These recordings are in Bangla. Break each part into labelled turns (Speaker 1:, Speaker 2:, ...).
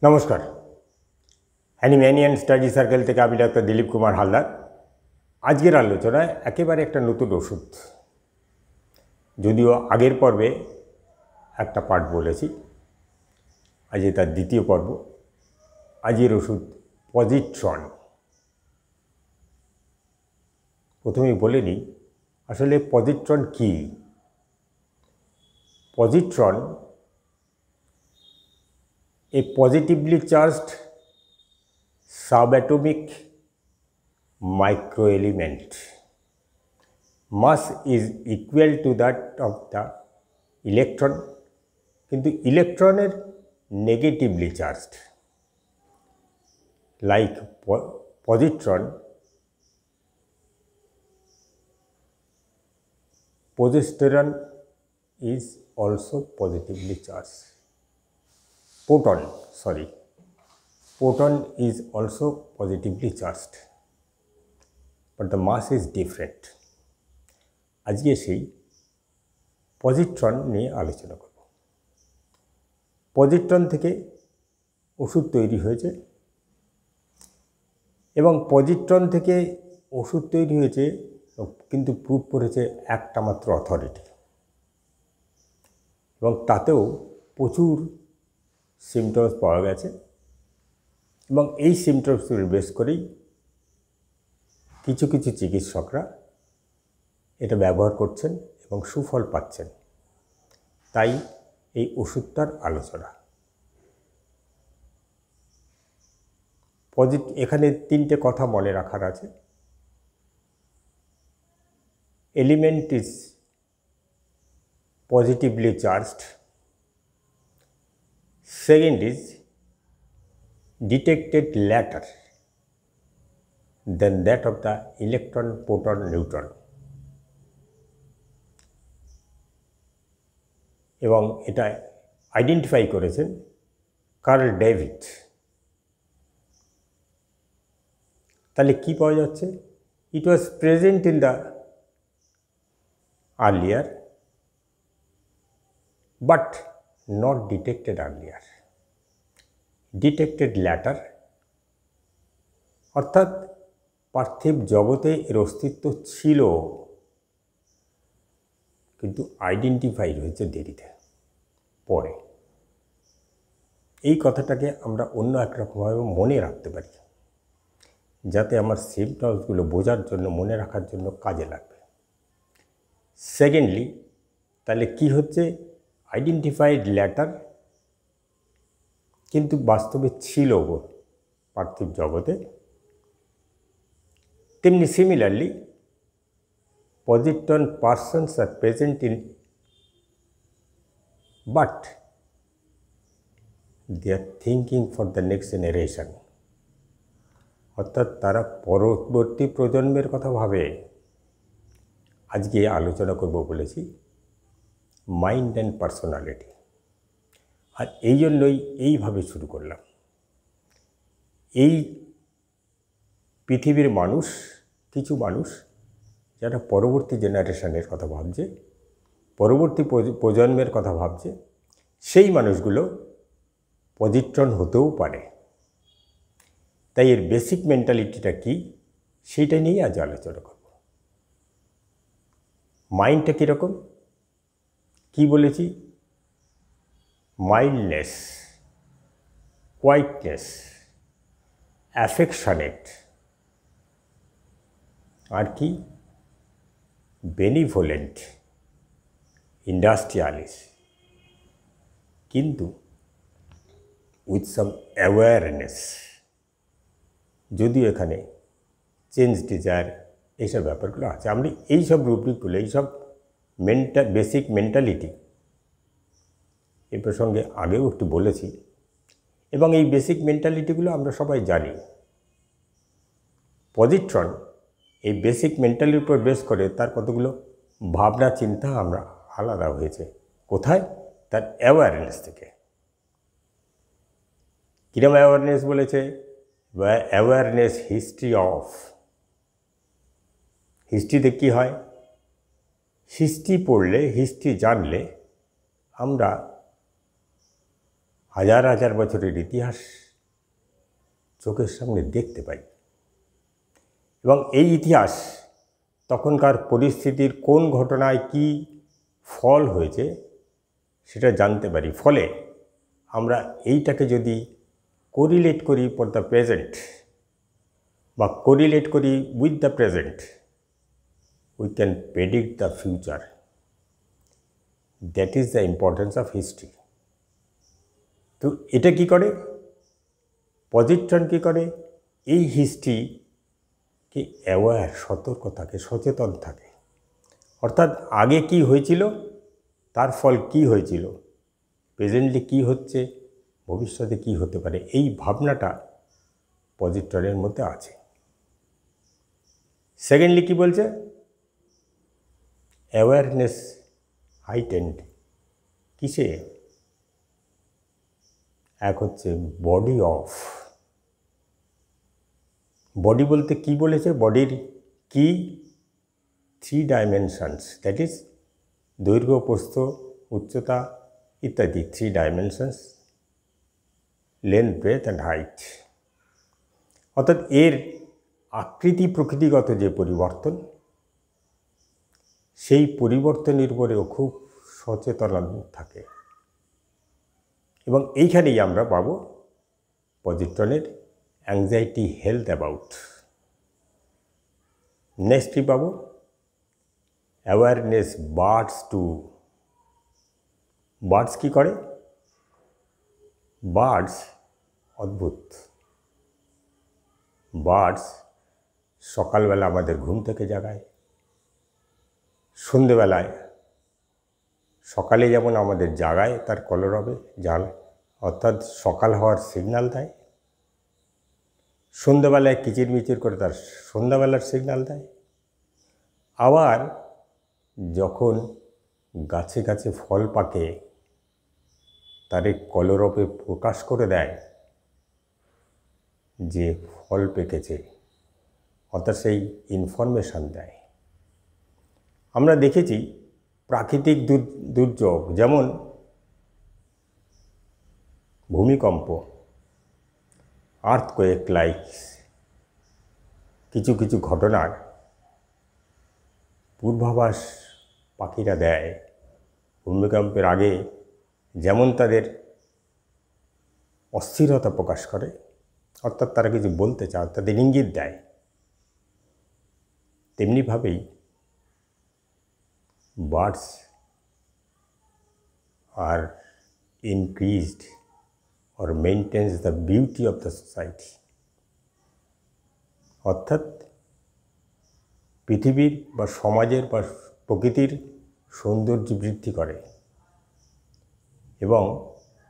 Speaker 1: নমস্কার। অ্যানিম্যানিয়ান স্টাডি সার্কেল থেকে আমি ডাক্তার দিলীপ কুমার হালদার। আজকের আলোচনায় একেবারে একটা নতুন ওষুধ, যদিও আগের পর্বে একটা পার্ট বলেছি, আজ তার দ্বিতীয় পর্ব। আজকের ওষুধ পজিট্রন। প্রথমেই বলে নিই আসলে পজিট্রন কী। Positron a positively charged subatomic microelement. Mass is equal to that of the electron, কিন্তু ইলেকট্রনের negatively charged. Like positron, progesterone is also positively charged. Proton is also positively charged, but the mass is different. আজকে সেই পজিট্রন নিয়ে আলোচনা করব। পজিট্রন থেকে ওষুধ তৈরি হয়েছে এবং পজিট্রন থেকে ওষুধ তৈরি হয়েছে, কিন্তু প্রুভ করেছে একটা মাত্র অথরিটি, এবং তাতেও প্রচুর সিমটমস পাওয়া গেছে, এবং এই সিমটমসগুলো বেস করেই কিছু কিছু চিকিৎসকরা এটা ব্যবহার করছেন এবং সুফল পাচ্ছেন। তাই এই ওষুধটার আলোচনা। এখানে তিনটে কথা মনে রাখার আছে। Element is positively charged. Second is detected later than that of the electron, proton, neutron. এবং এটা আইডেন্টিফাই করেছেন কার্ল ডেভিড। তাহলে কি পাওয়া যাচ্ছে? It was present in the earlier but not detected earlier, detected later, অর্থাৎ পার্থিব জগতে এর অস্তিত্ব ছিল, কিন্তু আইডেন্টিফাই হয়েছে দেরিতে, পরে। এই কথাটাকে আমরা অন্য একরকমভাবে মনে রাখতে পারি, যাতে আমার সিমটমসগুলো বোঝার জন্য, মনে রাখার জন্য কাজে লাগবে। সেকেন্ডলি, তাহলে কি হচ্ছে? আইডেন্টিফাইড ল্যাটার, কিন্তু বাস্তবে ছিল পার্থিব জগতে। তেমনি similarly positron persons are present in, but they are thinking for the next generation, অর্থাৎ তারা পরবর্তী প্রজন্মের কথা ভাবে। আজকে আলোচনা করব বলেছি মাইন্ড অ্যান্ড পার্সোনালিটি। আর এই জন্যই এইভাবে শুরু করলাম। এই পৃথিবীর মানুষ, কিছু মানুষ যারা পরবর্তী জেনারেশনের কথা ভাবছে, পরবর্তী প্রজন্মের কথা ভাবছে, সেই মানুষগুলো পজিট্রন হতেও পারে। তাই এর বেসিক মেন্টালিটিটা কী, সেইটা নিয়ে আজ আলোচনা করব। মাইন্ডটা কীরকম, কি বলেছি? মাইল্ডনেস, কোয়াইটনেস, অ্যাফেকশনেট, আর কি বেনিভোলেন্ট, ইন্ডাস্ট্রিয়ালিস, কিন্তু উইথ সাম অ্যাওয়ারনেস। যদিও এখানে চেঞ্জ ডিজায়ার এইসব ব্যাপারগুলো আছে, আমরা এইসব রূপগুলো, এইসব বেসিক মেন্টালিটি এ প্রসঙ্গে আগেও একটু বলেছি, এবং এই বেসিক মেন্টালিটিগুলো আমরা সবাই জানি। পজিট্রন এই বেসিক মেন্টালিটির উপর বেস করে তার কতগুলো ভাবনা চিন্তা আমরা আলাদা হয়েছে। কোথায়? তার অ্যাওয়ারনেস থেকে। কিরম অ্যাওয়ারনেস বলেছে? Awareness history of. হিস্ট্রিতে কী হয়? হিস্ট্রি পড়লে, হিস্ট্রি জানলে আমরা হাজার হাজার বছরের ইতিহাস চোখের সামনে দেখতে পাই এবং এই ইতিহাস তখনকার পরিস্থিতির কোন ঘটনায় কি ফল হয়েছে সেটা জানতে পারি। ফলে আমরা এইটাকে যদি কোরিলেট করি ফর দ্য প্রেজেন্ট বা কোরিলেট করি with the present, we can predict the future. That is the importance of history. তো এটা কি করে? পজিট্রন কি করে? এই হিস্ট্রিকে অ্যাওয়্যার, সতর্ক থাকে, সচেতন থাকে। অর্থাৎ আগে কি হয়েছিল, তার ফল কি হয়েছিল, প্রেজেন্টলি কি হচ্ছে, ভবিষ্যতে কি হতে পারে, এই ভাবনাটা পজিট্রনের মধ্যে আছে। সেকেন্ডলি কি বলছে? Awareness heightened. কিসে? এক হচ্ছে বডি অফ। বডি বলতে কি বলেছে? বডির কি? 3 ডাইমেনশনস, দ্যাট ইজ দৈর্ঘ্য, প্রস্থ, উচ্চতা ইত্যাদি। 3 dimensions, length, breadth and height. অর্থাৎ এর আকৃতি প্রকৃতিগত যে পরিবর্তন, সেই পরিবর্তনের উপরেও খুব সচেতন থাকে এবং এইখানেই আমরা পাবো পজিট্রনের অ্যাংজাইটি হেলথ অ্যাবাউট। নেক্সটই পাবো অ্যাওয়ারনেস বার্ডস টু। বার্ডস কী করে? বার্ডস অদ্ভুত। বার্ডস সকালবেলা আমাদের ঘুম থেকে জাগায়, সন্ধেবেলায় সকালে যেমন আমাদের জাগায় তার কলরবে জাল, অর্থাৎ সকাল হওয়ার সিগন্যাল দেয়, সন্ধ্যাবেলায় কিচিরমিচির করে তার সন্ধ্যাবেলার সিগন্যাল দেয়। আবার যখন গাছে গাছে ফল পাকে তার এই কলরবে প্রকাশ করে দেয় যে ফল পেকেছে, অর্থাৎ সেই ইনফরমেশান দেয়। আমরা দেখেছি প্রাকৃতিক দুর্যোগ যেমন ভূমিকম্প, আর্থকোয়েক লাইকস কিছু কিছু ঘটনার পূর্বাভাস পাখিরা দেয়। ভূমিকম্পের আগে যেমন তাদের অস্থিরতা প্রকাশ করে, অর্থাৎ তারা কিছু বলতে চায়, তাদের ইঙ্গিত দেয়, তেমনিভাবেই birds are increased or maintains the beauty of the society। অর্থাৎ পৃথিবীর বা সমাজের বা প্রকৃতির সৌন্দর্য বৃদ্ধি করে এবং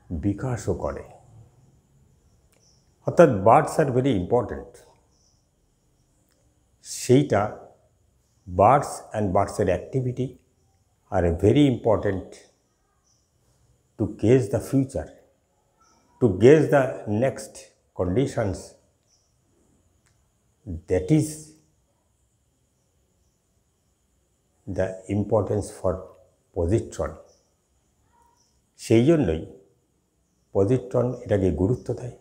Speaker 1: বিকাশও করে। অর্থাৎ বার্ডস আর ভেরি ইম্পর্ট্যান্ট। সেইটা বার্ডস অ্যান্ড বার্ডসের activity are very important to gauge the future, to gauge the next conditions, that is the importance for positron। সেই জন্যই পজিট্রন এটাকে গুরুত্ব দেয়,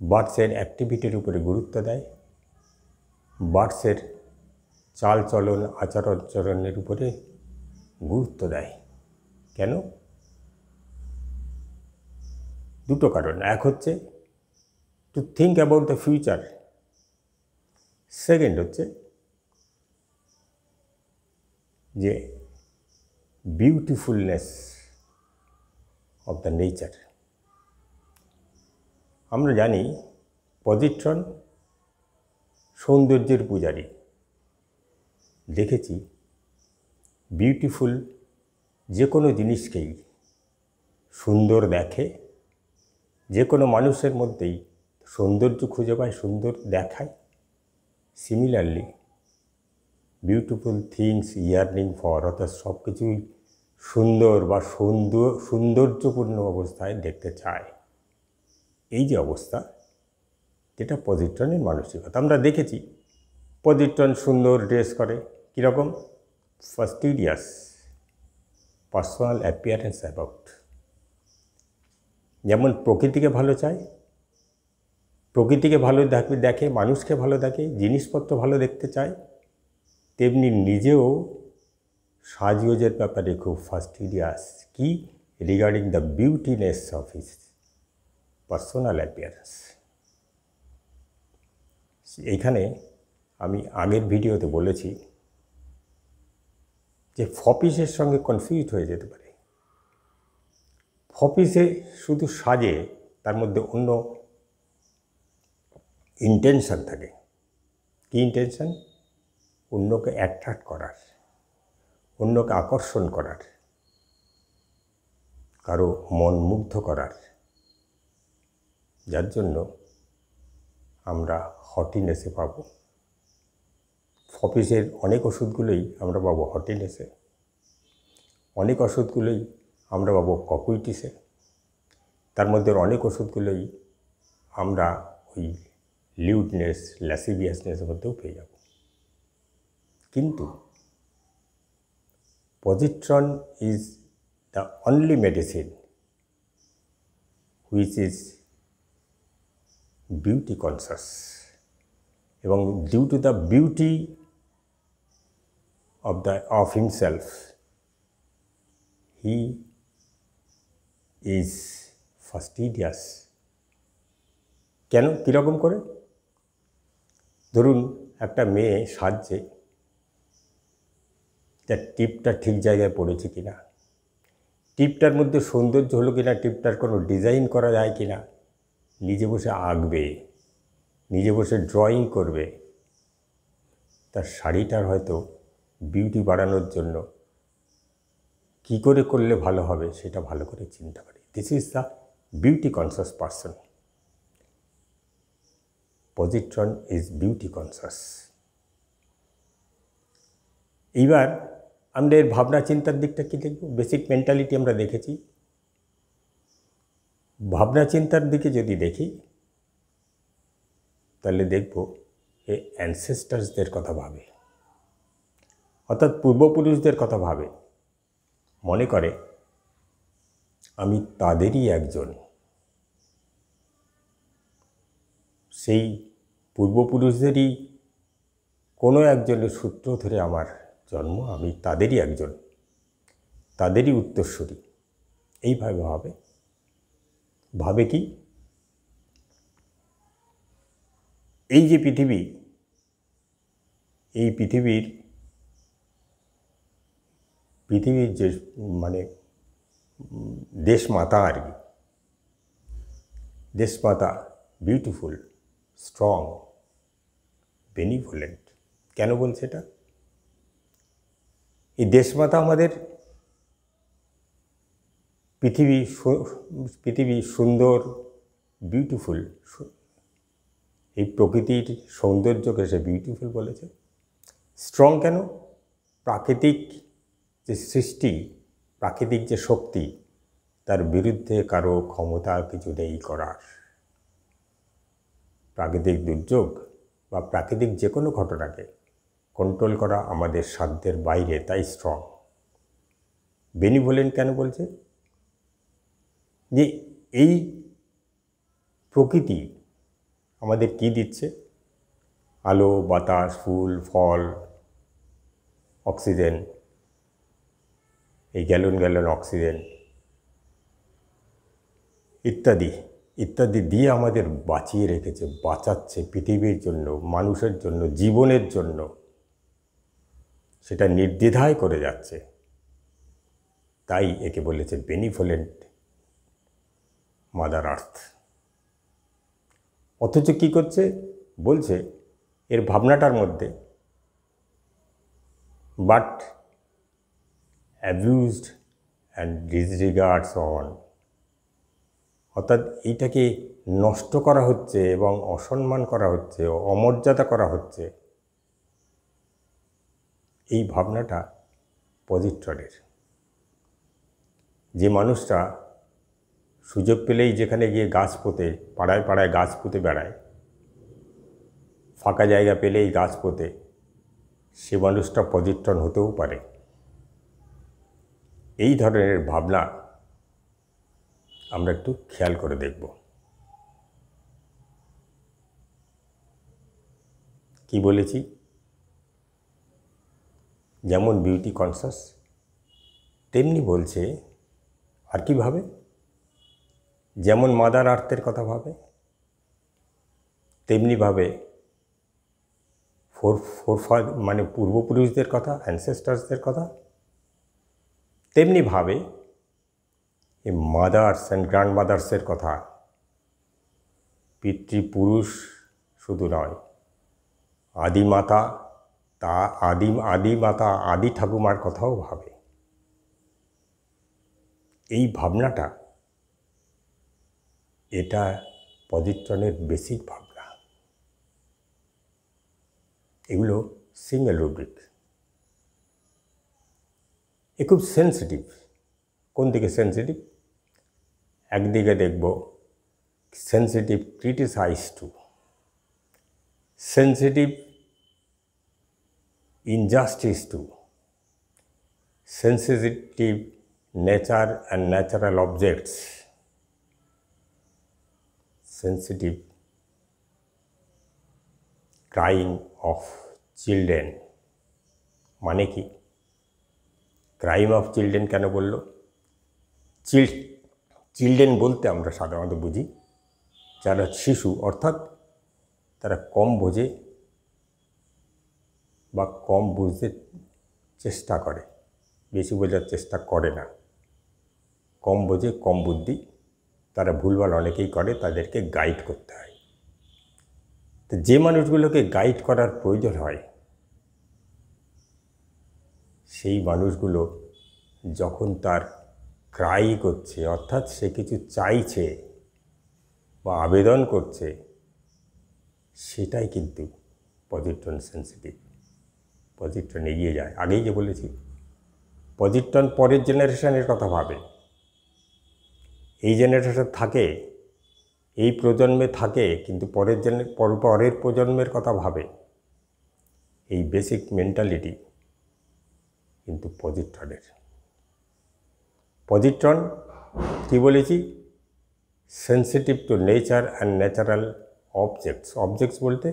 Speaker 1: বার্ডসের অ্যাক্টিভিটির উপরে গুরুত্ব দেয়, বার্ডসের চালচলন আচরণের উপরে গুরুত্ব দেয়। কেন? দুটো কারণ। এক হচ্ছে to think about the future, second হচ্ছে যে বিউটিফুলনেস অফ দ্য নেচার। আমরা জানি পজিট্রন সৌন্দর্যের পূজারী। দেখেছি বিউটিফুল যে কোনো জিনিসকেই সুন্দর দেখে, যে কোনো মানুষের মধ্যেই সৌন্দর্য খুঁজে পায়, সুন্দর দেখায়। Similarly beautiful things earning for, অর্থাৎ সব কিছুই সুন্দর বা সৌন্দর্যপূর্ণ অবস্থায় দেখতে চায়। এই যে অবস্থা, যেটা পজিট্রনের মানসিকতা। আমরা দেখেছি পজিট্রন সুন্দর ড্রেস করে, কীরকম? ফাস্টিডিয়াস, পার্সোনাল অ্যাপিয়ারেন্স অ্যাবাউট। যেমন প্রকৃতিকে ভালো চায়, প্রকৃতিকে ভালো দেখে, মানুষকে ভালো দেখে, জিনিসপত্র ভালো দেখতে চায়, তেমনি নিজেও সাজগোজের ব্যাপারে খুব ফাস্টিডিয়াস। কি? Regarding the beautiness of his personal appearance. এইখানে আমি আগের ভিডিওতে বলেছি যে ফপিসের সঙ্গে কনফিউজ হয়ে যেতে পারে। ফপিসে শুধু সাজে, তার মধ্যে অন্য ইন্টেনশন থাকে। কি ইন্টেনশন? অন্যকে অ্যাট্রাক্ট করার, অন্যকে আকর্ষণ করার, কারো মন মুগ্ধ করার, যার জন্য আমরা হটিনেসে পাব। ফপিসের অনেক ওষুধগুলোই আমরা পাবো হটিনেসে, অনেক ওষুধগুলোই আমরা পাবো ককুইটিসে, তার মধ্যে অনেক ওষুধগুলোই আমরা ওই লিউডনেস, ল্যাসিভিয়াসনেসের মধ্যেও পেয়ে যাব। কিন্তু positron is the only medicine which is beauty conscious, এবং due to the beauty of himself, he is fastidious. কেন? কীরকম করে? ধরুন একটা মেয়ে সাজছে, তার টিপটা ঠিক জায়গায় পড়েছে কিনা, টিপটার মধ্যে সৌন্দর্য হলো কিনা, টিপটার কোনো ডিজাইন করা যায় কিনা, নিজে বসে আঁকবে, নিজে বসে ড্রয়িং করবে, তার শাড়িটার হয়তো বিউটি বাড়ানোর জন্য কী করে করলে ভালো হবে সেটা ভালো করে চিন্তা করে। This is the beauty conscious person. Positron is beauty conscious. এইবার আমরা এর ভাবনা চিন্তার দিকটা কী দেখব? বেসিক মেন্টালিটি আমরা দেখেছি। ভাবনা চিন্তার দিকে যদি দেখি তাহলে দেখব এ অ্যানসেস্টার্সদের কথা ভাবে, অর্থাৎ পূর্বপুরুষদের কথা ভাবে, মনে করে আমি তাদেরই একজন, সেই পূর্বপুরুষদেরই কোনো একজনের সূত্র ধরে আমার জন্ম, আমি তাদেরই একজন, তাদেরই উত্তরসূরি। এইভাবে ভাবে কি? এই যে পৃথিবী, এই পৃথিবীর যে মানে দেশমাতা আর কি, দেশমাতা বিউটিফুল, স্ট্রং, বেনিভোলেন্ট। কেন বলছে এটা? এই দেশমাতা আমাদের পৃথিবী সুন্দর, বিউটিফুল, এই প্রকৃতির সৌন্দর্যকে সে বিউটিফুল বলেছে। স্ট্রং কেন? প্রাকৃতিক যে সৃষ্টি, প্রাকৃতিক যে শক্তি, তার বিরুদ্ধে কারো ক্ষমতা কিছু নেই করার। প্রাকৃতিক দুর্যোগ বা প্রাকৃতিক যে কোনো ঘটনাকে কন্ট্রোল করা আমাদের সাধ্যের বাইরে, তাই স্ট্রং। বেনিভোলেন্ট কেন বলছে? যে এই প্রকৃতি আমাদের কি দিচ্ছে? আলো, বাতাস, ফুল, ফল, অক্সিজেন, এই গ্যালন গ্যালন অক্সিজেন ইত্যাদি ইত্যাদি দিয়ে আমাদের বাঁচিয়ে রেখেছে, বাঁচাচ্ছে পৃথিবীর জন্য, মানুষের জন্য, জীবনের জন্য। সেটা নির্দ্বিধায় করে যাচ্ছে, তাই একে বলেছে বেনিভোলেন্ট মাদার আর্থ। অথচ কী করছে? বলছে এর ভাবনাটার মধ্যে বাট অ্যাবিউজড অ্যান্ড ডিসরিগার্ডস অন, অর্থাৎ এইটাকে নষ্ট করা হচ্ছে এবং অসম্মান করা হচ্ছে, অমর্যাদা করা হচ্ছে। এই ভাবনাটা পজিট্রনের। যে মানুষটা সুযোগ পেলেই যেখানে গিয়ে গাছ পোঁতে, পাড়ায় পাড়ায় গাছ পুঁতে বেড়ায়, ফাঁকা জায়গা পেলেই গাছ পোঁতে, সে মানুষটা পজিট্রন হতেও পারে। এই ধরনের ভাবনা আমরা একটু খেয়াল করে দেখব। কি বলেছি? যেমন বিউটি কনসাস, তেমনি বলছে আর কি ভাবে, যেমন মাদার আর্থের কথা ভাবে, তেমনি ভাবে মানে পূর্বপুরুষদের কথা, অ্যানসেস্টার্সদের কথা, তেমনি ভাবে এই মাদার্স অ্যান্ড গ্র্যান্ড মাদার্সের কথা, পিতৃপুরুষ শুধু নয়, আদিমাতা, আদিমাতা আদি ঠাকুমার কথাও ভাবে। এই ভাবনাটা, এটা পজিট্রনের বেসিক ভাবনা। এগুলো সিঙ্গেল রুব্রিক। এ খুব সেন্সিটিভ। কোন দিকে সেন্সিটিভ? একদিকে দেখব sensitive criticise to, sensitive injustice to, sensitive nature and natural objects, sensitive crying of children। মানে কি? ক্রাইম অফ চিলড্রেন কেন বলল? চিলড্রেন বলতে আমরা সাধারণত বুঝি যারা শিশু, অর্থাৎ তারা কম বোঝে বা কম বুঝতে চেষ্টা করে, বেশি বোঝার চেষ্টা করে না, কম বোঝে, কম বুদ্ধি, তারা ভুলভাল অনেকেই করে, তাদেরকে গাইড করতে হয়। তো যে মানুষগুলোকে গাইড করার প্রয়োজন হয়, সেই মানুষগুলো যখন তার ক্রাই করছে, অর্থাৎ সে কিছু চাইছে বা আবেদন করছে, সেটাই কিন্তু পজিট্রন সেন্সিটিভ। পজিট্রন এগিয়ে যায়। আগেই যে বলেছি, পজিট্রন পরের জেনারেশনের কথা ভাবে। এই জেনারেশন থাকে, এই প্রজন্মে থাকে, কিন্তু পরের প্রজন্মের কথা ভাবে। এই বেসিক মেন্টালিটি কিন্তু পজিট্রনের। পজিট্রন কি বলেছি? Sensitive two nature and natural objects. Objects বলতে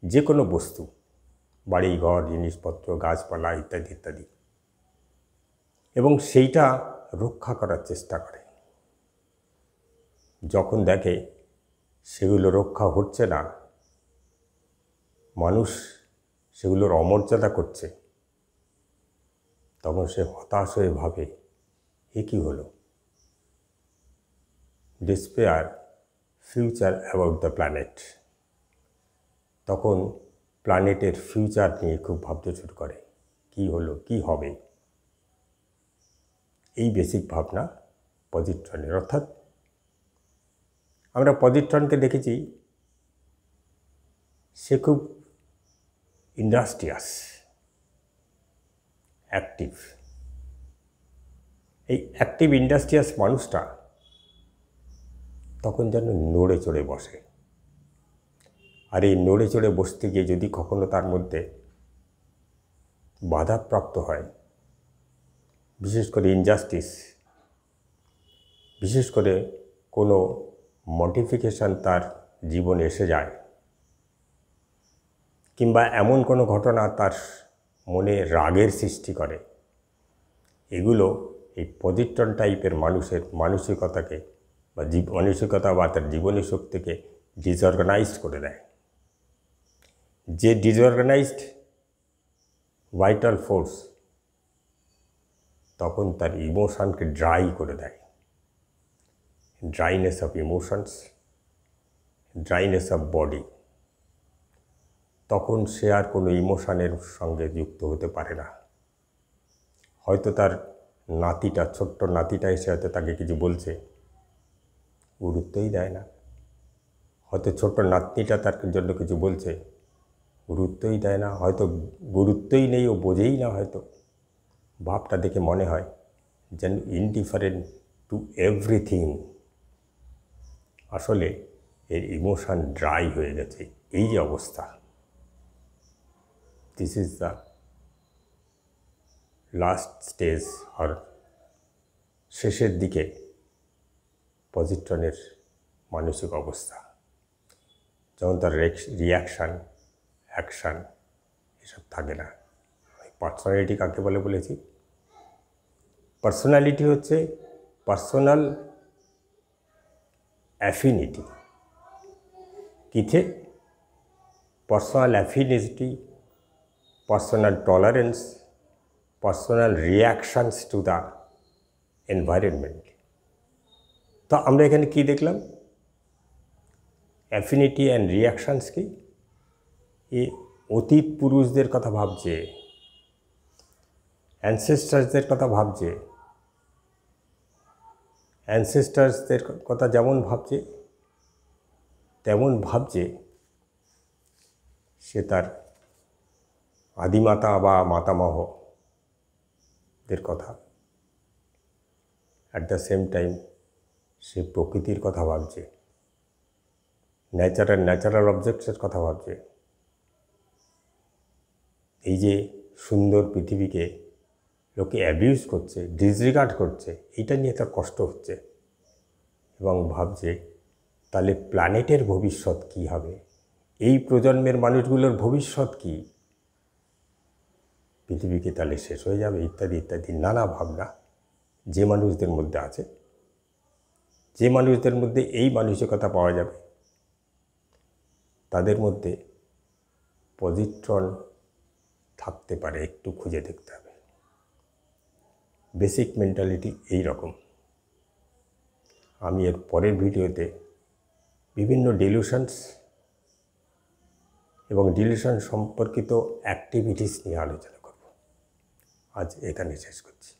Speaker 1: যে কোনো বস্তু, বাড়ি ঘর, জিনিসপত্র, গাছপালা ইত্যাদি ইত্যাদি, এবং সেইটা রক্ষা করার চেষ্টা করে। যখন দেখে সেগুলো রক্ষা হচ্ছে না, মানুষ সেগুলোর অমর্যাদা করছে, তখন সে হতাশ হয়ে ভাবে, এ কী হলো? Despair future about the planet. তখন প্ল্যানেটের ফিউচার নিয়ে খুব ভাবতে শুরু করে, কি হলো, কি হবে। এই বেসিক ভাবনা পজিট্রনের। অর্থাৎ আমরা পজিট্রনকে দেখেছি সে খুব ইন্ডাস্ট্রিয়াস, অ্যাক্টিভ। এই অ্যাক্টিভ ইন্ডাস্ট্রিয়াস মানুষটা তখন যেন নড়ে চড়ে বসে। আর এই নড়ে চড়ে বসতে গিয়ে যদি কখনো তার মধ্যে বাধাপ্রাপ্ত হয়, বিশেষ করে ইনজাস্টিস, বিশেষ করে কোনো মডিফিকেশান তার জীবনে এসে যায়, কিংবা এমন কোনো ঘটনা তার মনে রাগের সৃষ্টি করে, এগুলো এই পজিট্রন টাইপের মানুষের মানসিকতাকে বা মানসিকতা বা তার জীবনী শক্তিকে ডিসঅর্গানাইজড করে দেয়। যে ডিসঅর্গানাইজড ভাইটাল ফোর্স তখন তার ইমোশনকে ড্রাই করে দেয়। Dryness of emotions, dryness of body. তখন সে আর কোনো ইমোশনের সঙ্গে যুক্ত হতে পারে না। হয়তো তার নাতিটা, ছোট্ট নাতিটা এসে হয়তো তাকে কিছু বলছে, গুরুত্বই দেয় না। হয়তো ছোট্ট নাতনিটা তার জন্য কিছু বলছে, গুরুত্বই দেয় না। হয়তো গুরুত্বই নেই, ও বোঝেই না। হয়তো ভাবটা দেখে মনে হয় যেন ইনডিফারেন্ট টু এভরিথিং। আসলে এর ইমোশন ড্রাই হয়ে গেছে। এই যে অবস্থা, this is the last stage, আর শেষের দিকে পজিট্রনের মানসিক অবস্থা, যেমন তার রিয়াকশান, অ্যাকশান এসব থাকে না। পার্সোনালিটি কাকে বলে বলেছি? পার্সোনালিটি হচ্ছে পার্সোনাল অ্যাফিনিটি। কিসে? Personal affinity, personal tolerance, personal reactions to the environment. তো আমরা এখানে কি দেখলাম? অ্যাফিনিটি অ্যান্ড রিয়াকশানস কি? এই অতীত পুরুষদের কথা ভাবছে, অ্যানসেস্টার্সদের কথা ভাবছে। অ্যানসেস্টার্সদের কথা যেমন ভাবছে তেমন ভাবছে সে তার আদিমাতা বা মাতামহদের কথা। অ্যাট দ্য সেম টাইম সে প্রকৃতির কথা ভাবছে, ন্যাচারাল অবজেক্টসের কথা ভাবছে। এই যে সুন্দর পৃথিবীকে লোকে অ্যাবিউজ করছে, ডিসরিগার্ড করছে, এইটা নিয়ে তার কষ্ট হচ্ছে এবং ভাবছে তাহলে প্ল্যানেটের ভবিষ্যৎ কী হবে, এই প্রজন্মের মানুষগুলোর ভবিষ্যৎ কী, পৃথিবীকে তাহলে শেষ হয়ে যাবে, ইত্যাদি ইত্যাদি নানা ভাবনা যে মানুষদের মধ্যে আছে। যে মানুষদের মধ্যে এই মানসিকতা পাওয়া যাবে তাদের মধ্যে পজিট্রন থাকতে পারে, একটু খুঁজে দেখতে হবে। বেসিক মেন্টালিটি এই রকম। আমি এর পরের ভিডিওতে বিভিন্ন ডিলিউশনস এবং ডিলিউশন সম্পর্কিত অ্যাক্টিভিটিস নিয়ে আলোচনা করব। আজ এখানে শেষ করছি।